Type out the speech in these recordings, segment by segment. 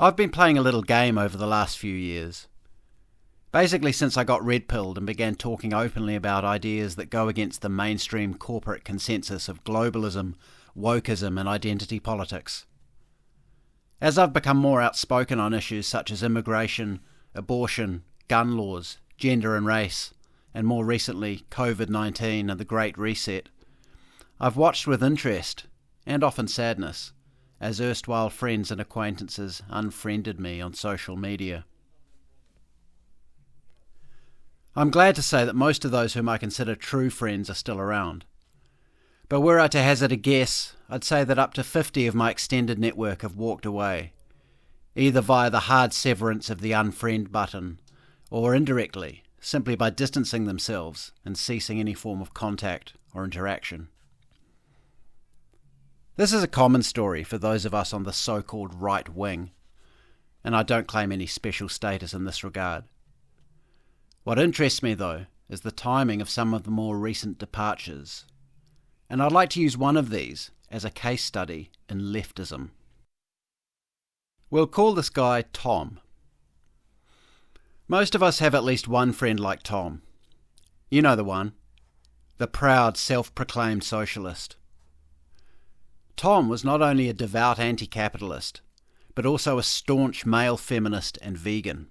I've been playing a little game over the last few years. Basically since I got red-pilled and began talking openly about ideas that go against the mainstream corporate consensus of globalism, wokeism and identity politics. As I've become more outspoken on issues such as immigration, abortion, gun laws, gender and race, and more recently COVID-19 and the Great Reset, I've watched with interest, and often sadness, as erstwhile friends and acquaintances unfriended me on social media. I'm glad to say that most of those whom I consider true friends are still around. But were I to hazard a guess, I'd say that up to 50 of my extended network have walked away, either via the hard severance of the unfriend button, or indirectly, simply by distancing themselves and ceasing any form of contact or interaction. This is a common story for those of us on the so-called right wing, and I don't claim any special status in this regard. What interests me, though, is the timing of some of the more recent departures, and I'd like to use one of these as a case study in leftism. We'll call this guy Tom. Most of us have at least one friend like Tom. You know the one, the proud, self-proclaimed socialist. Tom was not only a devout anti-capitalist, but also a staunch male feminist and vegan.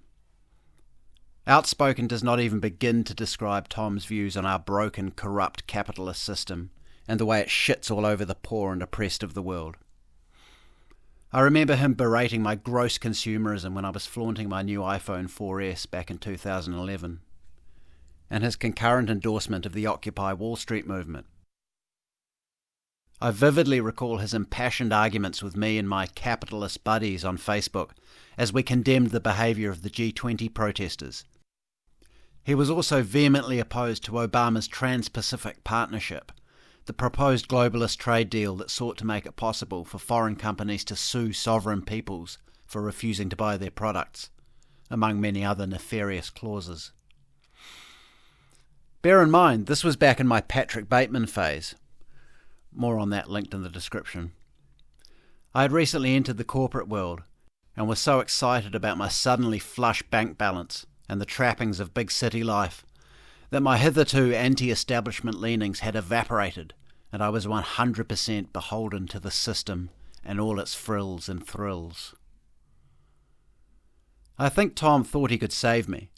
Outspoken does not even begin to describe Tom's views on our broken, corrupt capitalist system and the way it shits all over the poor and oppressed of the world. I remember him berating my gross consumerism when I was flaunting my new iPhone 4S back in 2011, and his concurrent endorsement of the Occupy Wall Street movement. I vividly recall his impassioned arguments with me and my capitalist buddies on Facebook as we condemned the behaviour of the G20 protesters. He was also vehemently opposed to Obama's Trans-Pacific Partnership, the proposed globalist trade deal that sought to make it possible for foreign companies to sue sovereign peoples for refusing to buy their products, among many other nefarious clauses. Bear in mind, this was back in my Patrick Bateman phase. More on that linked in the description. I had recently entered the corporate world and was so excited about my suddenly flush bank balance and the trappings of big city life that my hitherto anti-establishment leanings had evaporated and I was 100% beholden to the system and all its frills and thrills. I think Tom thought he could save me,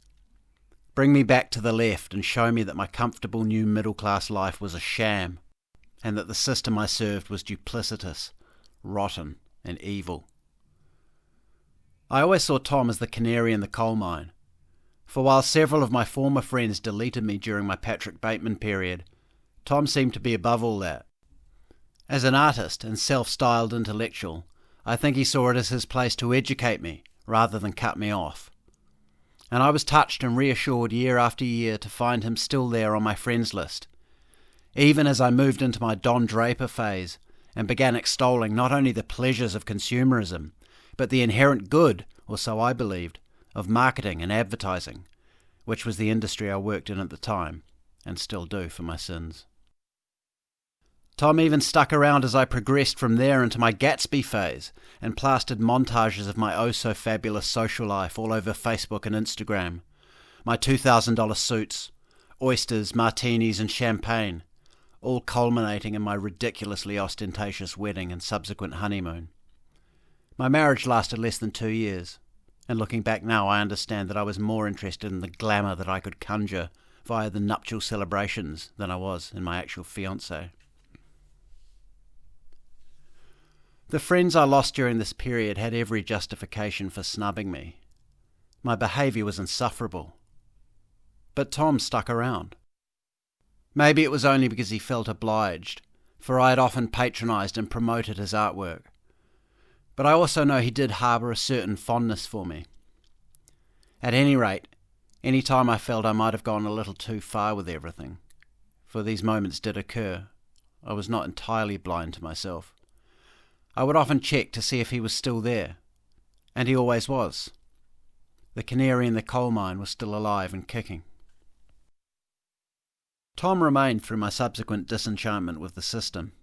bring me back to the left and show me that my comfortable new middle-class life was a sham, and that the system I served was duplicitous, rotten, and evil. I always saw Tom as the canary in the coal mine, for while several of my former friends deleted me during my Patrick Bateman period, Tom seemed to be above all that. As an artist and self-styled intellectual, I think he saw it as his place to educate me rather than cut me off. And I was touched and reassured year after year to find him still there on my friends list, even as I moved into my Don Draper phase and began extolling not only the pleasures of consumerism, but the inherent good, or so I believed, of marketing and advertising, which was the industry I worked in at the time, and still do for my sins. Tom even stuck around as I progressed from there into my Gatsby phase and plastered montages of my oh-so-fabulous social life all over Facebook and Instagram, my $2,000 suits, oysters, martinis and champagne, all culminating in my ridiculously ostentatious wedding and subsequent honeymoon. My marriage lasted less than 2 years, and looking back now I understand that I was more interested in the glamour that I could conjure via the nuptial celebrations than I was in my actual fiancée. The friends I lost during this period had every justification for snubbing me. My behaviour was insufferable. But Tom stuck around. Maybe it was only because he felt obliged, for I had often patronised and promoted his artwork. But I also know he did harbour a certain fondness for me. At any rate, any time I felt I might have gone a little too far with everything, for these moments did occur, I was not entirely blind to myself. I would often check to see if he was still there, and he always was. The canary in the coal mine was still alive and kicking. Tom remained through my subsequent disenchantment with the system.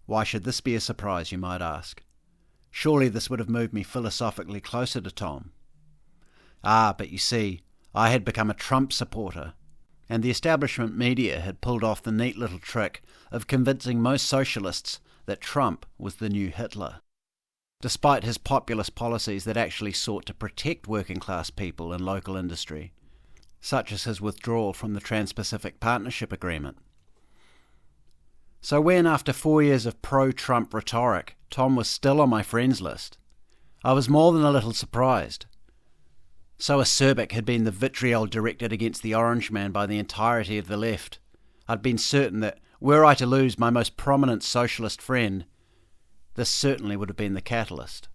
Why should this be a surprise, you might ask? Surely this would have moved me philosophically closer to Tom. But you see, I had become a Trump supporter, and the establishment media had pulled off the neat little trick of convincing most socialists that Trump was the new Hitler, despite his populist policies that actually sought to protect working class people and local industry, such as his withdrawal from the Trans-Pacific Partnership Agreement. So when, after 4 years of pro-Trump rhetoric, Tom was still on my friends list, I was more than a little surprised. So acerbic had been the vitriol directed against the Orange Man by the entirety of the left, I'd been certain that, were I to lose my most prominent socialist friend, this certainly would have been the catalyst.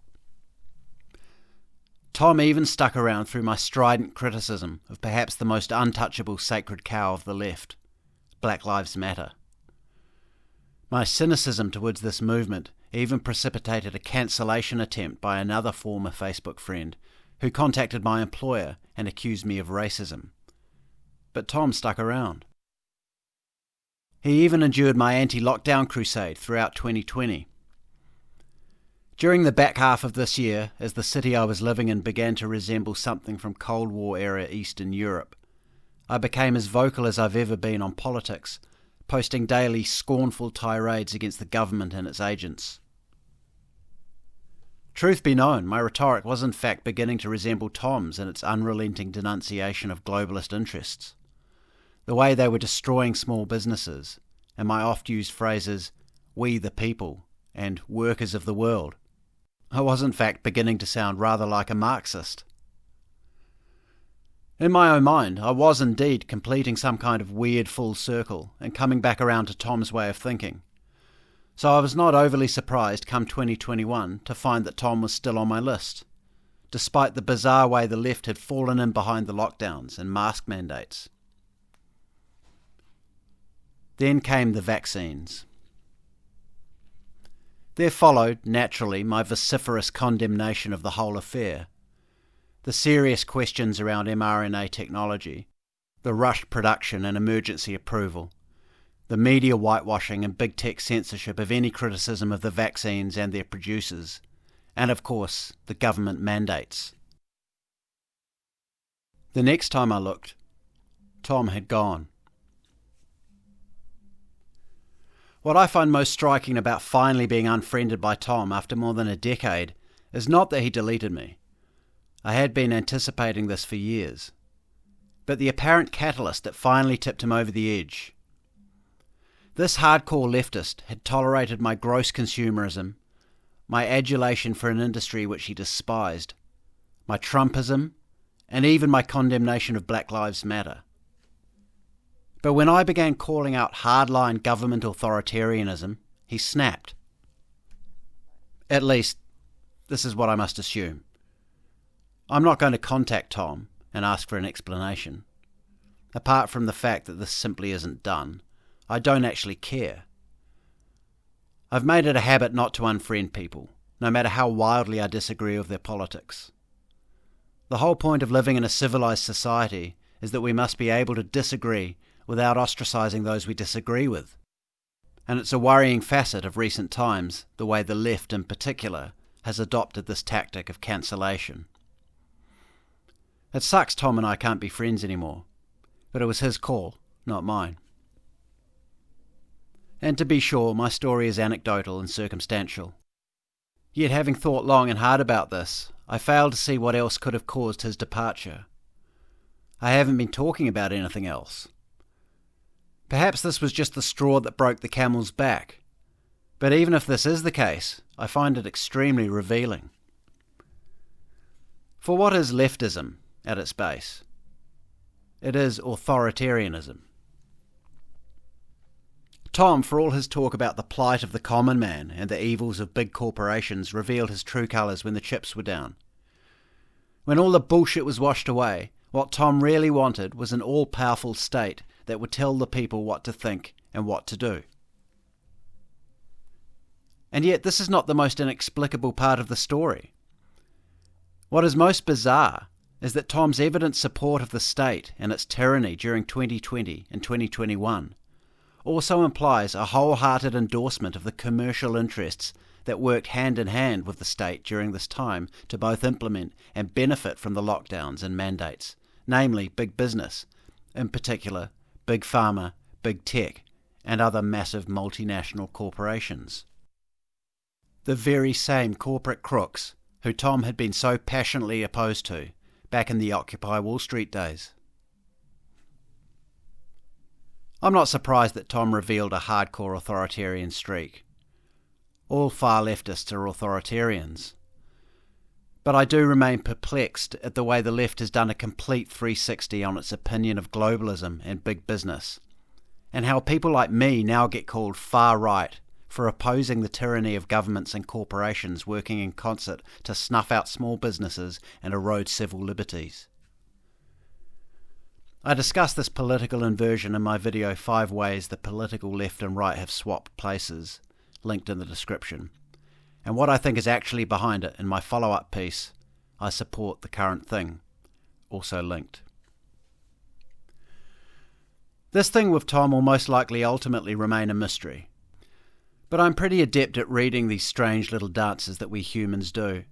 Tom even stuck around through my strident criticism of perhaps the most untouchable sacred cow of the left, Black Lives Matter. My cynicism towards this movement even precipitated a cancellation attempt by another former Facebook friend who contacted my employer and accused me of racism. But Tom stuck around. He even endured my anti-lockdown crusade throughout 2020. During the back half of this year, as the city I was living in began to resemble something from Cold War-era Eastern Europe, I became as vocal as I've ever been on politics, posting daily scornful tirades against the government and its agents. Truth be known, my rhetoric was in fact beginning to resemble Tom's in its unrelenting denunciation of globalist interests. The way they were destroying small businesses, and my oft-used phrases, "we the people," and "workers of the world." I was in fact beginning to sound rather like a Marxist. In my own mind, I was indeed completing some kind of weird full circle and coming back around to Tom's way of thinking. So I was not overly surprised come 2021 to find that Tom was still on my list, despite the bizarre way the left had fallen in behind the lockdowns and mask mandates. Then came the vaccines. There followed, naturally, my vociferous condemnation of the whole affair. The serious questions around mRNA technology, the rushed production and emergency approval, the media whitewashing and big tech censorship of any criticism of the vaccines and their producers, and of course, the government mandates. The next time I looked, Tom had gone. What I find most striking about finally being unfriended by Tom after more than a decade is not that he deleted me. I had been anticipating this for years, but the apparent catalyst that finally tipped him over the edge. This hardcore leftist had tolerated my gross consumerism, my adulation for an industry which he despised, my Trumpism, and even my condemnation of Black Lives Matter. But when I began calling out hardline government authoritarianism, he snapped. At least, this is what I must assume. I'm not going to contact Tom and ask for an explanation. Apart from the fact that this simply isn't done, I don't actually care. I've made it a habit not to unfriend people, no matter how wildly I disagree with their politics. The whole point of living in a civilized society is that we must be able to disagree without ostracizing those we disagree with. And it's a worrying facet of recent times, the way the left in particular has adopted this tactic of cancellation. It sucks Tom and I can't be friends anymore, but it was his call, not mine. And to be sure, my story is anecdotal and circumstantial. Yet having thought long and hard about this, I fail to see what else could have caused his departure. I haven't been talking about anything else. Perhaps this was just the straw that broke the camel's back. But even if this is the case, I find it extremely revealing. For what is leftism at its base? It is authoritarianism. Tom, for all his talk about the plight of the common man and the evils of big corporations, revealed his true colours when the chips were down. When all the bullshit was washed away, what Tom really wanted was an all-powerful state that would tell the people what to think and what to do. And yet this is not the most inexplicable part of the story. What is most bizarre is that Tom's evident support of the state and its tyranny during 2020 and 2021 also implies a wholehearted endorsement of the commercial interests that worked hand in hand with the state during this time to both implement and benefit from the lockdowns and mandates, namely big business, in particular big pharma, big tech, and other massive multinational corporations. The very same corporate crooks who Tom had been so passionately opposed to back in the Occupy Wall Street days. I'm not surprised that Tom revealed a hardcore authoritarian streak. All far leftists are authoritarians. But I do remain perplexed at the way the left has done a complete 360 on its opinion of globalism and big business, and how people like me now get called far right for opposing the tyranny of governments and corporations working in concert to snuff out small businesses and erode civil liberties. I discuss this political inversion in my video 5 Ways the Political Left and Right Have Swapped Places, linked in the description, and what I think is actually behind it in my follow-up piece, I Support the Current Thing, also linked. This thing with Tom will most likely ultimately remain a mystery, but I'm pretty adept at reading these strange little dances that we humans do,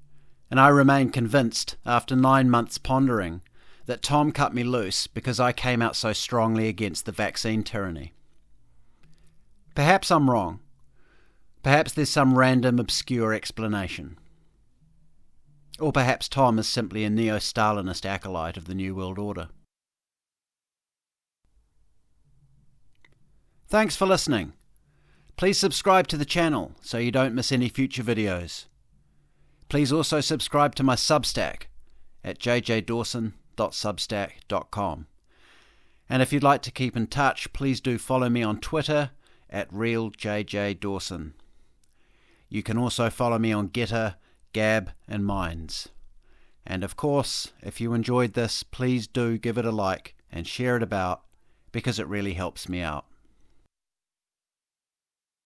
and I remain convinced, after 9 months pondering, that Tom cut me loose because I came out so strongly against the vaccine tyranny. Perhaps I'm wrong. Perhaps there's some random, obscure explanation. Or perhaps Tom is simply a neo-Stalinist acolyte of the New World Order. Thanks for listening. Please subscribe to the channel so you don't miss any future videos. Please also subscribe to my Substack at jjdawson.substack.com. And if you'd like to keep in touch, please do follow me on Twitter at RealJJDawson. You can also follow me on Getter, Gab and Minds. And of course, if you enjoyed this, please do give it a like and share it about, because it really helps me out.